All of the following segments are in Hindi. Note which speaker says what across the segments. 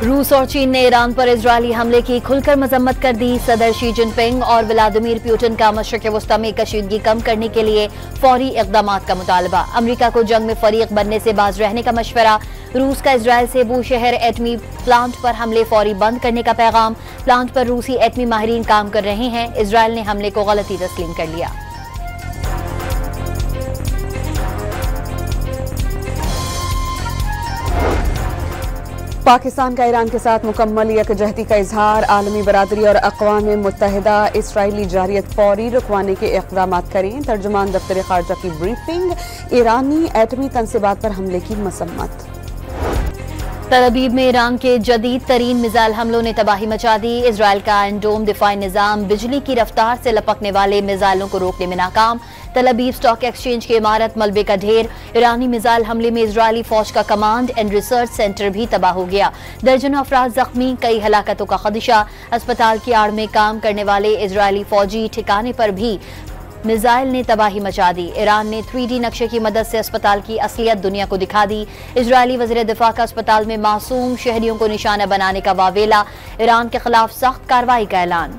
Speaker 1: रूस और चीन ने ईरान पर इजरायली हमले की खुलकर मजम्मत कर दी। सदर शी जिनपिंग और व्लादिमीर पुतिन का मशरिक वस्ता में कशीदगी कम करने के लिए फौरी इकदाम का मुतालबा। अमरीका को जंग में फरीक बनने से बाज रहने का मशवरा। रूस का इजरायल से बूशहर एटमी प्लांट पर हमले फौरी बंद करने का पैगाम। प्लांट पर रूसी एटमी माहिरीन काम कर रहे हैं। इजरायल ने हमले को गलती तस्लीम कर लिया।
Speaker 2: पाकिस्तान का ईरान के साथ मुकम्मल यकजहती का इजहार। आलमी बरादरी और अक़वाम मुत्तहिदा इसराइली जारियत फौरी रुकवाने के इक़दाम करें। तर्जुमान दफ्तर खारजा की ब्रीफिंग। ईरानी एटमी तनसीबात पर हमले की मसम्मत।
Speaker 1: तल अबीब में ईरान के जदीद तरीन मिसाइल हमलों ने तबाही मचा दी। इजरायल का आयरन डोम दिफाई निजाम बिजली की रफ्तार से लपकने वाले मिसाइलों को रोकने में नाकाम। तल अबीब स्टॉक एक्सचेंज की इमारत मलबे का ढेर। ईरानी मिसाइल हमले में इजरायली फौज का कमांड एंड रिसर्च सेंटर भी तबाह हो गया। दर्जनों अफराद जख्मी, कई हलाकतों का खदशा। अस्पताल की आड़ में काम करने वाले इजरायली फौजी ठिकाने पर भी मिसाइल ने तबाही मचा दी। ईरान ने 3D नक्शे की मदद से अस्पताल की असलियत दुनिया को दिखा दी। इजरायली वज़ीर दिफा का अस्पताल में मासूम शहरियों को निशाना बनाने का वावेला। ईरान के खिलाफ सख्त कार्रवाई का ऐलान।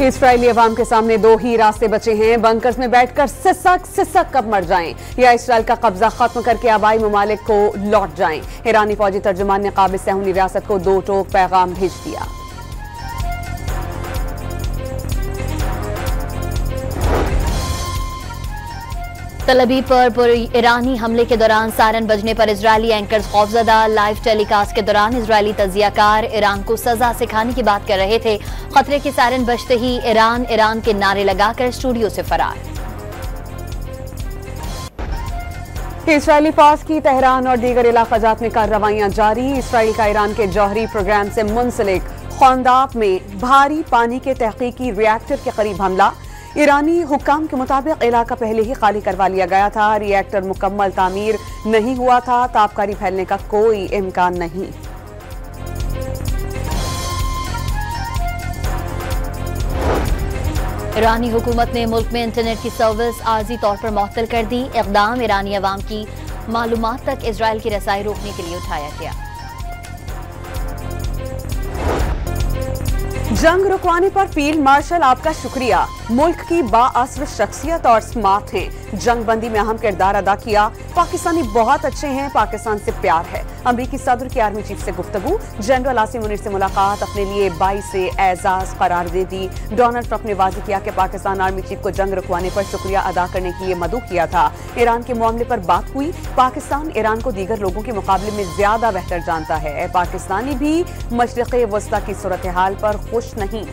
Speaker 2: इसराइली अवाम के सामने दो ही रास्ते बचे हैं। बंकर्स में बैठकर सिसक कब मर जाएं या इसराइल का कब्जा खत्म करके आबाई ममालिक को लौट जाएं। ईरानी फौजी तर्जुमान ने काबिज सहूनी रियासत को दो टोक पैगाम भेज दिया।
Speaker 1: तल अबीब पर ईरानी हमले के दौरान सायरन बजने पर इजरायली एंकर्स खौफजदा। लाइव टेलीकास्ट के दौरान इजरायली तजियाकार ईरान को सजा सिखाने की बात कर रहे थे। खतरे के सायरन बजते ही ईरान के नारे लगाकर स्टूडियो से फरार।
Speaker 2: इसराइली फौज की तेहरान और दीगर इलाकाजात में कार्रवाइयां जारी। इसराइल का ईरान के जौहरी प्रोग्राम से मुंसलिक खौंदाक में भारी पानी के तहकीकी रिएक्टर के करीब हमला। ईरानी हुक्काम के मुताबिक इलाका पहले ही खाली करवा लिया गया था। रिएक्टर मुकम्मल तामीर नहीं हुआ था। तापकारी फैलने का कोई इम्कान नहीं।
Speaker 1: ईरानी हुकूमत ने मुल्क में इंटरनेट की सर्विस आर्जी तौर पर मुअत्तल कर दी। इक़दाम ईरानी अवाम की मालूमात तक इजराइल की रसाई रोकने के लिए उठाया गया।
Speaker 2: जंग रुकवाने पर फील्ड मार्शल आपका शुक्रिया। मुल्क की बाअसर शख्सियत और स्मार्ट हैं। जंग बंदी में अहम किरदार अदा किया। पाकिस्तानी बहुत अच्छे हैं। पाकिस्तान से प्यार है। अमरीकी सदर की आर्मी चीफ से गुफ्तगू। जनरल आसिम मुनीर से मुलाकात अपने लिए 22 से एजाज करार दे दी। डोनाल्ड ट्रंप ने वाज़ेह किया कि पाकिस्तान आर्मी चीफ को जंग रुकवाने पर शुक्रिया अदा करने के लिए मदऊ किया था। ईरान के मामले पर बात हुई। पाकिस्तान ईरान को दीगर लोगों के मुकाबले में ज्यादा बेहतर जानता है। पाकिस्तानी भी मशरिक़ वस्ता की सूरत हाल पर खुश नहीं।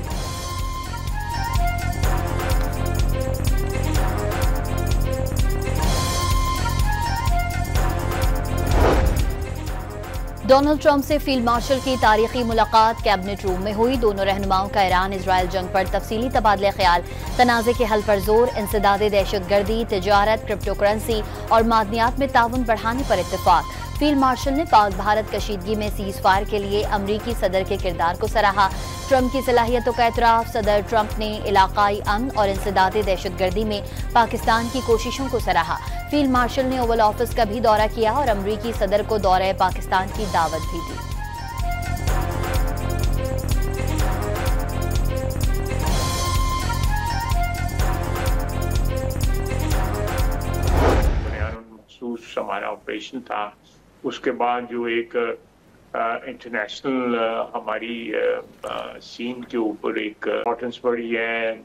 Speaker 1: डोनाल्ड ट्रंप से फील्ड मार्शल की तारीखी मुलाकात कैबिनेट रूम में हुई। दोनों रहनुमाओं का ईरान इजरायल जंग पर तफसीली तबादला ख्याल, तनाज़े के हल पर जोर, इंसदादे दहशतगर्दी, तिजारत, क्रिप्टो करेंसी और मादनियात में ताउन बढ़ाने पर इत्तेफाक। फील्ड मार्शल ने पाक भारत कशीदगी में सीज फायर के लिए अमरीकी सदर के किरदार को सराहा। ट्रंप की सलाहियतों का एतराफ। सदर ट्रंप ने इलाकाई अमन और इंसदादे दहशतगर्दी में पाकिस्तान की कोशिशों को सराहा। फील्ड मार्शल ने ओवल ऑफिस का भी दौरा किया और अमरीकी सदर को दौरे पाकिस्तान की दावत भी दी।
Speaker 3: हमारा ऑपरेशन था, उसके बाद जो एक इंटरनेशनल हमारी सीन के ऊपर एक इम्पोर्टेंस बढ़ी है,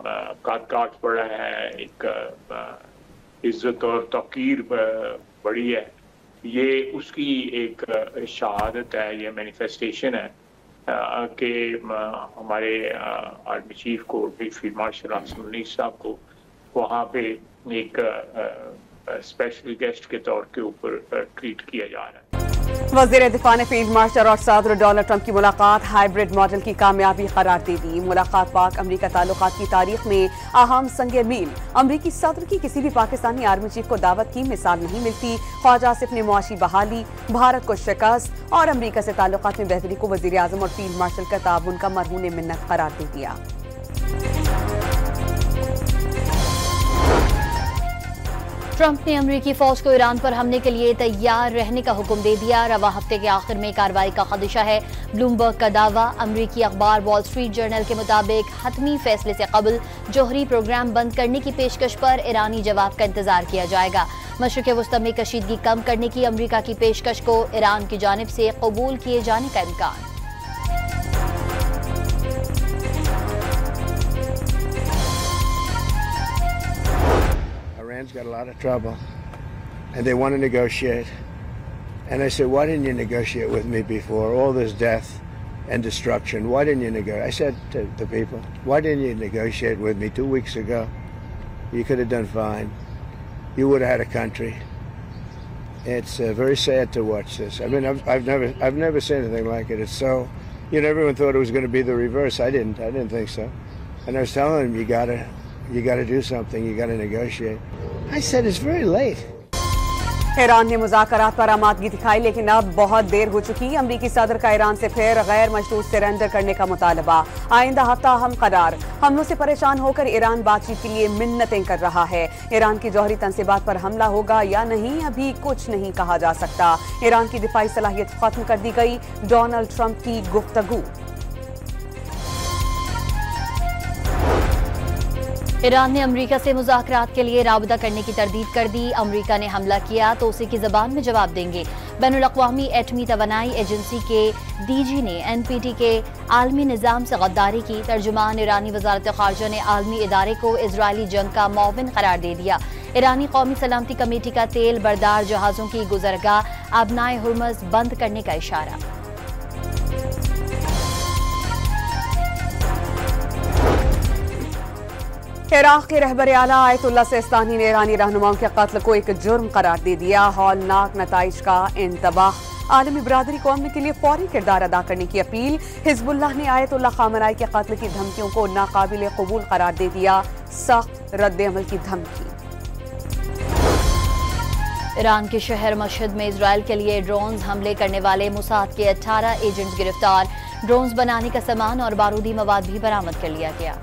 Speaker 3: काट बढ़ा है, एक इज्जत और तौकीर बढ़ी है। ये उसकी एक शहादत है, ये मैनिफेस्टेशन है कि हमारे आर्मी चीफ को, फील्ड मार्शल आसिम मुनीर साहब को वहाँ पे एक स्पेशल गेस्ट के तौर के ऊपर ट्रीट किया जा रहा है।
Speaker 2: वज़ीर दिफा ने फील्ड मार्शल और सदर डोनाल्ड ट्रंप की मुलाकात हाइब्रिड मॉडल की कामयाबी करार दे दी। मुलाकात पाक अमरीका ताल्लुकात की तारीख में अहम संग मील। अमरीकी सदर की किसी भी पाकिस्तानी आर्मी चीफ को दावत की मिसाल नहीं मिलती। ख्वाजा आसिफ ने मुआशी बहाली, भारत को शिकस्त और अमरीका से ताल्लुकात में बेहतरी को वज़ीर आज़म और फील्ड मार्शल का ताउन का मरहून मिन्नत करार दे दिया।
Speaker 1: ट्रंप ने अमरीकी फौज को ईरान पर हमले के लिए तैयार रहने का हुक्म दे दिया। रवा हफ्ते के आखिर में कार्रवाई का खदशा है। ब्लूमबर्ग का दावा। अमरीकी अखबार वॉल स्ट्रीट जर्नल के मुताबिक हतमी फैसले से कबल जोहरी प्रोग्राम बंद करने की पेशकश पर ईरानी जवाब का इंतजार किया जाएगा। मशरिक़ वस्ती में कशीदगी कम करने की अमरीका की पेशकश को ईरान की जानिब से कबूल किए जाने का इम्कान।
Speaker 4: Iran's got a lot of trouble, and they want to negotiate. And I said, why didn't you negotiate with me before? All this death and destruction. Why didn't you negotiate? I said to the people, why didn't you negotiate with me 2 weeks ago? You could have done fine. You would have had a country. It's very sad to watch this. I mean, I've never seen anything like it. It's so, everyone thought it was going to be the reverse. I didn't think so. And I was telling them, you gotta do something. You gotta negotiate. I said it's very late.
Speaker 2: Iran ने मुज़ाकरात पर आमादगी दिखाई, लेकिन अब बहुत देर हो चुकी। अमरीकी सदर का ईरान से फिर गैर मशरूत सरेंडर करने का मुतालबा। आइंदा हफ्ता हम करार। हमलों से परेशान होकर ईरान बातचीत के लिए मिन्नतें कर रहा है। ईरान की जौहरी तंसीबात पर हमला होगा या नहीं, अभी कुछ नहीं कहा जा सकता। ईरान की दिफाई सलाहियत खत्म कर दी गई। डोनाल्ड ट्रंप की गुफ्तगू।
Speaker 1: ईरान ने अमरीका से मुज़ाकरात के लिए राबता करने की तरदीद कर दी। अमरीका ने हमला किया तो उसी की ज़बान में जवाब देंगे। बैनुल अक़वामी एटमी तवानाई एजेंसी के DG ने NPT के आलमी निज़ाम से गद्दारी की। तर्जुमान ईरानी वज़ारत ख़ारजा ने आलमी इदारे को इजरायली जंग का मुआविन करार दे दिया। ईरानी कौमी सलामती कमेटी का तेल बरदार जहाज़ों की गुज़रगाह आबनाए हुर्मज़ बंद करने का इशारा।
Speaker 2: इराक़ के रहबर आला आयतुल्लाह सिस्तानी ने ईरानी रहनुमाओं के कत्ल को एक जुर्म करार दे दिया। हौलनाक नताइज का इंतबाह। आलमी बरादरी को अमन के लिए फौरी किरदार अदा करने की अपील। हिज़्बुल्लाह ने आयतुल्लाह ख़ामेनी के कत्ल की धमकियों को नाकाबिल कबूल करार दे दिया। सख्त रद्द-ए-अमल की धमकी।
Speaker 1: ईरान के शहर मशहद में इजराइल के लिए ड्रोन्स हमले करने वाले मोसाद के 18 एजेंट्स गिरफ्तार। ड्रोन्स बनाने का सामान और बारूदी मवाद भी बरामद कर लिया गया।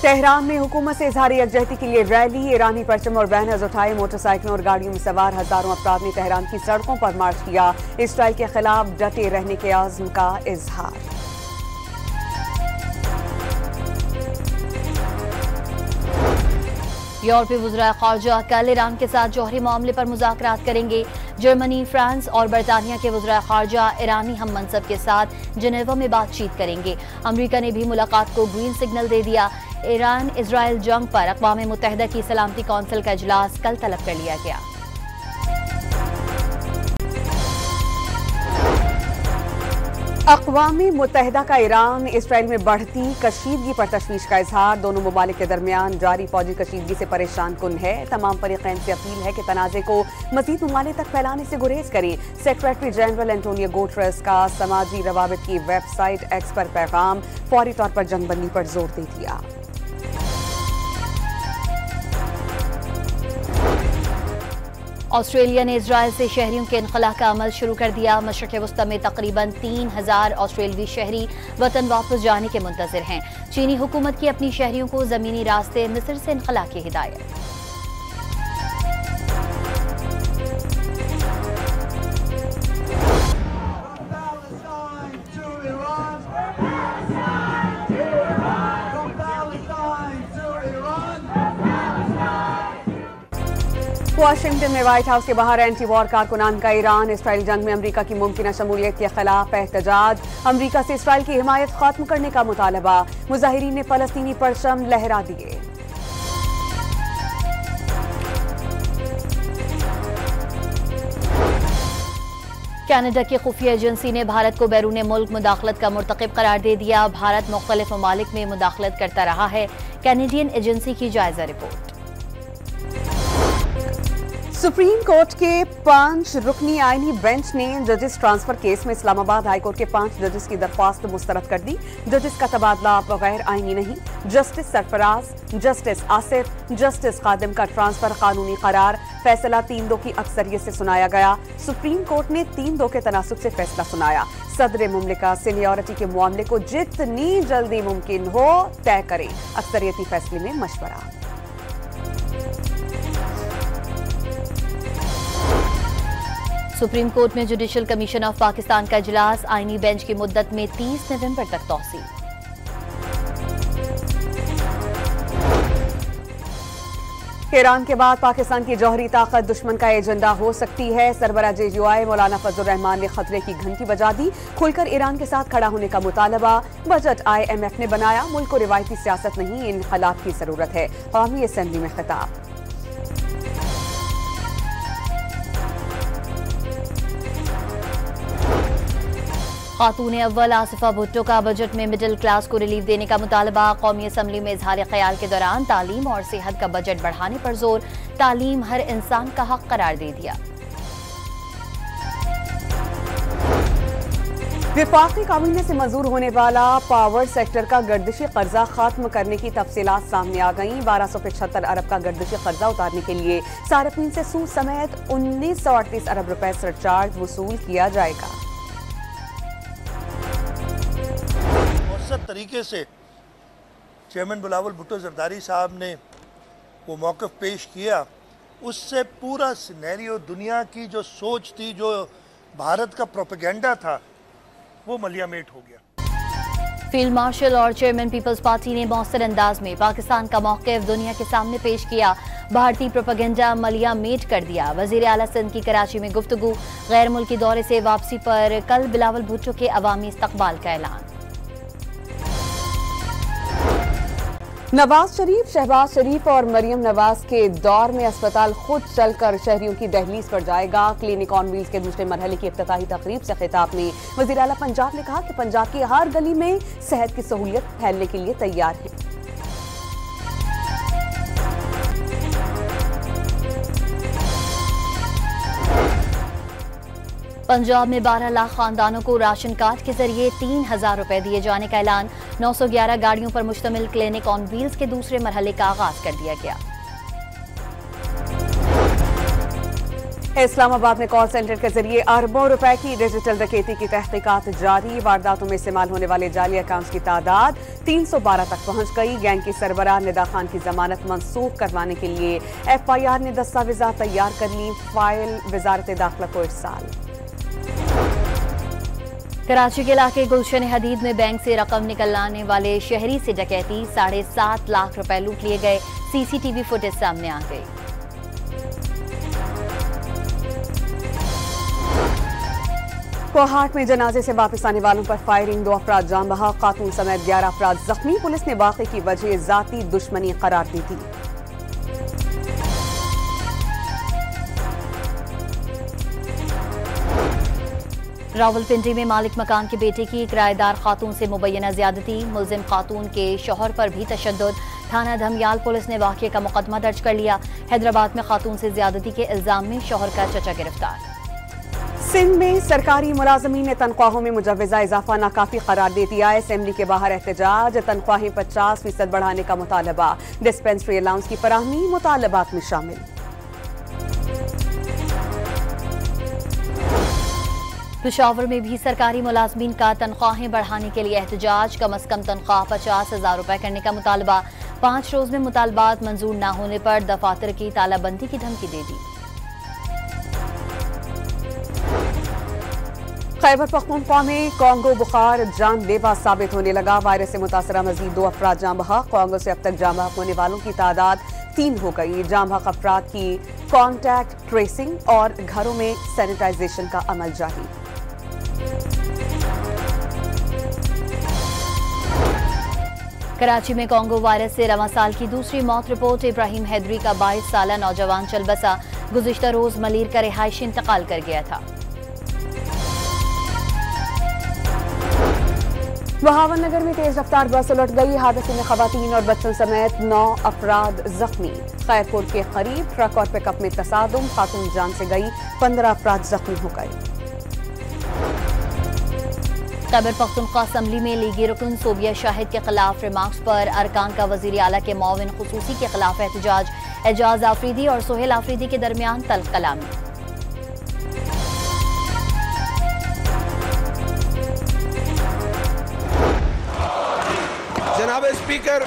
Speaker 2: तेहरान में हुकूमत से इजहार यकजहती के लिए रैली। ईरानी परचम और बैनर्स उठाए। मोटरसाइकिलों और गाड़ियों में सवार हजारों अफराद ने तेहरान की सड़कों पर मार्च किया। इसराइल के खिलाफ डटे रहने के आज़म का इजहार।
Speaker 1: यूरोपीय वज़राए ख़ारजा कल ईरान के साथ जौहरी मामले पर मुज़ाकरात करेंगे। जर्मनी, फ्रांस और बरतानिया के वज़राए ख़ारजा ईरानी हम मनसब के साथ जिनेवा में बातचीत करेंगे। अमरीका ने भी मुलाकात को ग्रीन सिग्नल दे दिया। ईरान इजराइल जंग पर अक़वाम मुत्तहिदा की सलामती कौंसिल का इजलास कल तलब कर लिया गया।
Speaker 2: अक़वाम मुत्तहिदा का ईरान इसराइल में बढ़ती कशीदगी पर तशवीश का इजहार। दोनों ममालिक के दरमियान जारी फौजी कशीदगी से परेशान कुन है। तमाम फरीक़ैन से अपील है कि तनाज़े को मज़ीद ममालिक तक फैलाने से गुरेज करें। सेक्रेटरी जनरल एंटोनियो गुटेरेस का समाजी रवाबित की वेबसाइट एक्स पर पैगाम फौरी तौर पर जंगबंदी पर जोर दे दिया।
Speaker 1: ऑस्ट्रेलिया ने इजराइल से शहरियों के इनखला का अमल शुरू कर दिया। मशरिक़ वस्ती में तकरीबन 3000 ऑस्ट्रेलवी शहरी वतन वापस जाने के मुंतज़िर हैं। चीनी हुकूमत की अपनी शहरियों को ज़मीनी रास्ते मिस्र से इनखला की हिदायत।
Speaker 2: वाशिंगटन में व्हाइट हाउस के बाहर एंटी वॉर कारकुनान का ईरान इसराइल जंग में अमरीका की मुमकिन शमूलियत के खिलाफ एहतजाज। अमरीका से इसराइल की हिमायत खत्म करने का मुतालबा। मुजाहिरीन ने फलस्तीनी परचम लहरा दिए।
Speaker 1: कनाडा की खुफिया एजेंसी ने भारत को बैरून मुल्क मुदाखलत का मुर्तकिब करार दे दिया। भारत मुख्तलिफ ममालिक में मुदाखलत करता रहा है। कैनेडियन एजेंसी की जायजा रिपोर्ट।
Speaker 2: सुप्रीम कोर्ट के 5 रुकनी आईनी बेंच ने जजेस ट्रांसफर केस में इस्लामाबाद हाईकोर्ट के 5 जजेस की दरख्वास्त मुस्तरद कर दी। जजेस का तबादला बगैर आईनी नहीं। Justice Sarfaraz, justice Asif, justice Khadim का ट्रांसफर कानूनी करार। फैसला 3-2 की अक्सरियत से सुनाया गया। सुप्रीम कोर्ट ने 3-2 के तनासुब से फैसला सुनाया। सदर मुमलिका सीनियरिटी के मामले को जितनी जल्दी मुमकिन हो तय करें। अक्सरियती फैसले में मशवरा।
Speaker 1: सुप्रीम कोर्ट में जुडिशल कमीशन ऑफ पाकिस्तान का इजलास। आईनी बेंच की मुद्दत में 30 नवंबर तक तौसील।
Speaker 2: ईरान के बाद पाकिस्तान की जौहरी ताकत दुश्मन का एजेंडा हो सकती है। सरबरा JUI मौलाना फजल रहमान ने खतरे की घंटी बजा दी। खुलकर ईरान के साथ खड़ा होने का मुतालबा। बजट IMF ने बनाया। मुल्क को रिवायती सियासत नहीं, इनकलाब की जरूरत है। कौमी असेंबली में खिताब।
Speaker 1: खातून अव्वल आसिफा भुट्टो का बजट में मिडिल क्लास को रिलीफ देने का मुतालबा। कौमी असम्बली में इजहार ख्याल के दौरान तालीम और सेहत का बजट बढ़ाने पर जोर। तालीम हर इंसान का हक करार दे दिया।
Speaker 2: विफाकी काबीना से मंजूर होने वाला पावर सेक्टर का गर्दिशी कर्जा खत्म करने की तफसीलात सामने आ गईं। 1275 अरब का गर्दिशी कर्जा उतारने के लिए सार्फिन से सूद समेत 1938 अरब रुपए सरचार्ज वसूल किया जाएगा।
Speaker 5: तरीके से चेयरमैन बिलावल भुट्टो जरदारी साहब ने वो मौक़िफ़ पेश किया, उससे पूरा सिनेरियो, दुनिया की जो सोच थी, जो भारत का प्रोपेगेंडा था, वो मलियामेट हो गया।
Speaker 1: फील्ड मार्शल और चेयरमैन पीपल्स पार्टी ने मौसर अंदाज में पाकिस्तान का मौक़िफ़ दुनिया के सामने पेश किया। भारतीय प्रोपेगेंडा मलियामेट कर दिया। वज़ीर आला सिंध की कराची में गुफ्तगू। गैर मुल्की दौरे से वापसी पर कल बिलावल भुट्टो के अवामी इस्तक़बाल का ऐलान।
Speaker 2: नवाज शरीफ, शहबाज शरीफ और मरियम नवाज के दौर में अस्पताल खुद चलकर शहरियों की दहलीज पर जाएगा। क्लिनिक ऑन व्हील्स के दूसरे मरहले की इफ्तिताही तकरीब से खिताब में वज़ीर आला पंजाब ने कहा कि पंजाब की हर गली में सेहत की सहूलियत फैलने के लिए तैयार है।
Speaker 1: पंजाब में 12 लाख खानदानों को राशन कार्ड के जरिए 3000 रुपए दिए जाने का ऐलान। 911 गाड़ियों पर मुश्तमिल क्लिनिक ऑन व्हील्स के दूसरे मरहले का आगाज कर दिया गया।
Speaker 2: इस्लामाबाद में कॉल सेंटर के जरिए अरबों रुपए की डिजिटल डकैती की तहकीकात जारी। वारदातों में इस्तेमाल होने वाले जाली अकाउंट्स की तादाद 312 तक पहुंच गई। गैंग की सरबराह निदा खान की जमानत मंसूख करवाने के लिए FIR ने दस्तावेजात तैयार कर ली। फाइल वजारत दाखिला को इरसाल।
Speaker 1: कराची के इलाके गुलशन हदीद में बैंक से रकम निकलवाने वाले शहरी से डकैती। 7.5 लाख रुपए लूट लिए गए। CCTV फुटेज सामने आ गई।
Speaker 2: कोहाट में जनाजे से वापस आने वालों पर फायरिंग। 2 अफराद जान बहक, खातून समेत 11 अफराद जख्मी। पुलिस ने वाक़े की वजह जाती दुश्मनी करार दी थी।
Speaker 1: रावलपिंडी में मालिक मकान के बेटे की किराएदार खातून से मुबैना ज्यादती। मुलजिम खातून के शौहर पर भी तशद्दुद। थाना धमियाल पुलिस ने वाक़े का मुकदमा दर्ज कर लिया। हैदराबाद में खातून से ज्यादती के इल्जाम में शौहर का चचा गिरफ्तार।
Speaker 2: सिंध में सरकारी मुलाजमीन ने तनख्वाहों में मुजव्वजा इजाफा नाकाफी करार दे दिया। असेंबली के बाहर एहतजाज। तनख्वाहें 50% बढ़ाने का मुतालबा। डिस्पेंसरी अलाउंस की फराहमी मुतालबात में शामिल।
Speaker 1: पेशावर में भी सरकारी मुलाजमीन का तनख्वाहें बढ़ाने के लिए एहतजाज। कम अज कम तनख्वाह 50,000 रुपए करने का मुतालबा। 5 रोज में मुतालबात मंजूर न होने पर दफातर की तालाबंदी की धमकी दे दी।
Speaker 2: खैबर पख्तूनख्वा में कांगो बुखार जानलेवा साबित होने लगा। वायरस से मुतासरा मजीद 2 अफराद जाँ बहक। कांगो से अब तक जाँ बहक होने वालों की तादाद 3 हो गई। जाँ बहक अफराद की कॉन्टैक्ट ट्रेसिंग और घरों में सैनिटाइजेशन का अमल जारी।
Speaker 1: कराची में कांगो वायरस से रवां साल की दूसरी मौत रिपोर्ट। इब्राहिम हैदरी का 22 साला नौजवान चल बसा। गुज़िश्ता रोज मलीर का रिहायशी इंतकाल कर गया था।
Speaker 2: बहावन नगर में तेज रफ्तार बस उलट गई। हादसे में खवातीन और बच्चों समेत 9 अफराद जख्मी। खैरपुर के करीब ट्रक और पिकअप में तसादुम, खातून जान से गई, 15 अफराद जख्मी हो गए।
Speaker 1: खैबर पख्तूनख्वा असम्बली में लीगी रुकन सोबिया शाहिद के खिलाफ रिमार्क्स पर अरकान का वजीर आला के मुआविन खुसूसी के खिलाफ एहतजाज। एजाज आफरीदी और सोहेल आफरीदी के दरमियान तल्ख कलामी।
Speaker 6: जनाब स्पीकर,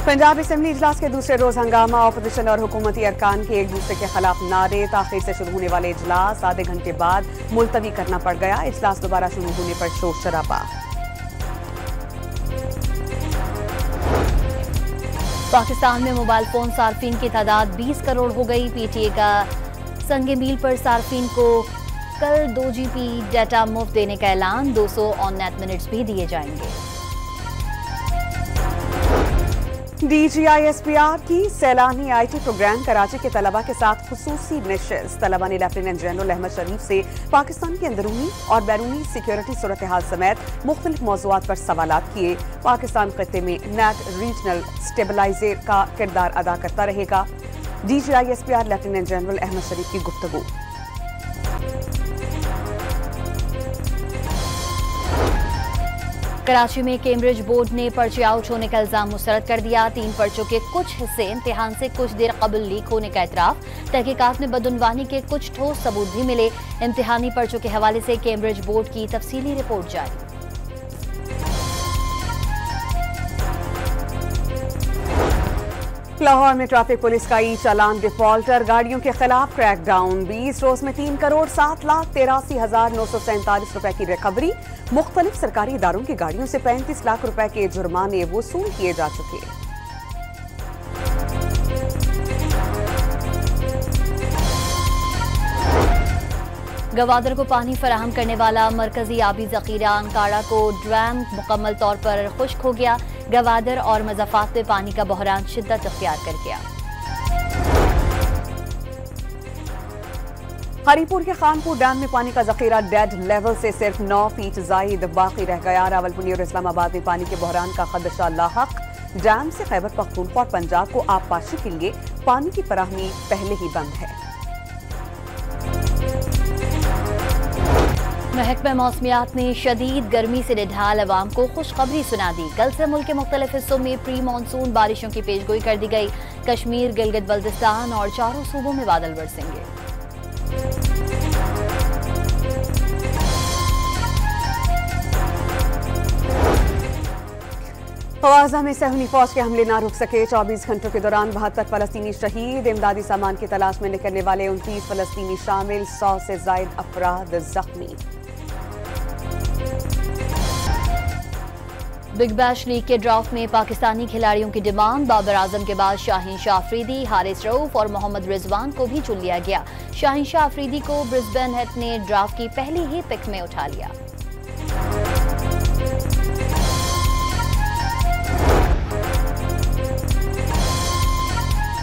Speaker 2: पंजाब असेंबली इजलास के दूसरे रोज हंगामा। ऑपोजिशन और हुकूमती अरकान के एक दूसरे के खिलाफ नारे। ताखीर से शुरू होने वाले इजलास आधे घंटे बाद मुलतवी करना पड़ गया। इजलास दोबारा शुरू होने पर शोर शराबा।
Speaker 1: पाकिस्तान में मोबाइल फोन सार्फिन की तादाद 20 करोड़ हो गई। पीटीए का संगे मील पर सार्फिन को कल 2 GB डाटा मुफ्त देने का ऐलान। 200 ऑन नेट मिनट्स भी दिए जाएंगे।
Speaker 2: DGISPR की सैलानी IT प्रोग्राम कराची के तलबा के साथ खुसूसी निशिस्त। तलबा ने लेफ्टिनेंट जनरल अहमद शरीफ से पाकिस्तान की अंदरूनी और बैरूनी सिक्योरिटी सूरत हाल समेत मुख्तलिफ मौज़ूआत पर सवालात किए। पाकिस्तान खत्ते में नेट रीजनल स्टेबलाइजर का किरदार अदा करता रहेगा। DGISPR लेफ्टिनेंट जनरल अहमद शरीफ की गुफ्तगू।
Speaker 1: कराची में कैम्ब्रिज बोर्ड ने पर्चे आउट होने का इल्जाम मुस्तरद कर दिया। 3 पर्चों के कुछ हिस्से इम्तिहान से कुछ देर कबल लीक होने का एतराफ। तहकीकात में बदउनवानी के कुछ ठोस सबूत भी मिले। इम्तिहानी पर्चों के हवाले से कैम्ब्रिज बोर्ड की तफसीली रिपोर्ट जारी।
Speaker 2: लाहौर में ट्रैफिक पुलिस का ई चालान डिफॉल्टर गाड़ियों के खिलाफ क्रैकडाउन। 20 रोज में 3,07,83,947 रुपए की रिकवरी। मुख्तलिफ सरकारी इदारों की गाड़ियों से 35 लाख रुपए के जुर्माने वसूल किए जा चुके।
Speaker 1: गवादर को पानी फराहम करने वाला मरकजी आबी जखीरा अंकाड़ा को ड्रैम मुकम्मल तौर पर खुश्क हो गया। गवादर और मज़ाफात में पानी का बहरान शिद्दत इख्तियार कर गया।
Speaker 2: हरीपुर के खानपुर डैम में पानी का जखीरा डेड लेवल से सिर्फ 9 फीट जायद बाकी रह गया। रावलपिंडी और इस्लामाबाद में पानी के बहरान का खदशा लाहक। डैम से खैबर पख्तूनख्वा और पंजाब को आबपाशी के लिए पानी की फराहमी पहले ही बंद है।
Speaker 1: महकमा मौसमियात ने शदीद गर्मी से निढाल अवाम को खुशखबरी सुना दी। कल से मुल्क के मुख्तलिफ हिस्सों में प्री मानसून बारिशों की पेशगोई कर दी गई। कश्मीर, गिलगित बल्तिस्तान और 4 सूबों में बादल बरसेंगे।
Speaker 2: गाजा में सहूनी फौज के हमले ना रुक सके। 24 घंटों के दौरान 72 फलस्तीनी शहीद। इमदादी सामान की तलाश में निकलने वाले 29 फलस्तीनी शामिल। 100 से जायद अफराद जख्मी।
Speaker 1: बिग बैश लीग के ड्राफ्ट में पाकिस्तानी खिलाड़ियों की डिमांड। बाबर आजम के बाद शाहीन शाह अफरीदी, हारिस रऊफ और मोहम्मद रिजवान को भी चुन लिया गया। शाहीन शाह अफरीदी को ब्रिस्बेन हेट ने ड्राफ्ट की पहली ही पिक में उठा लिया।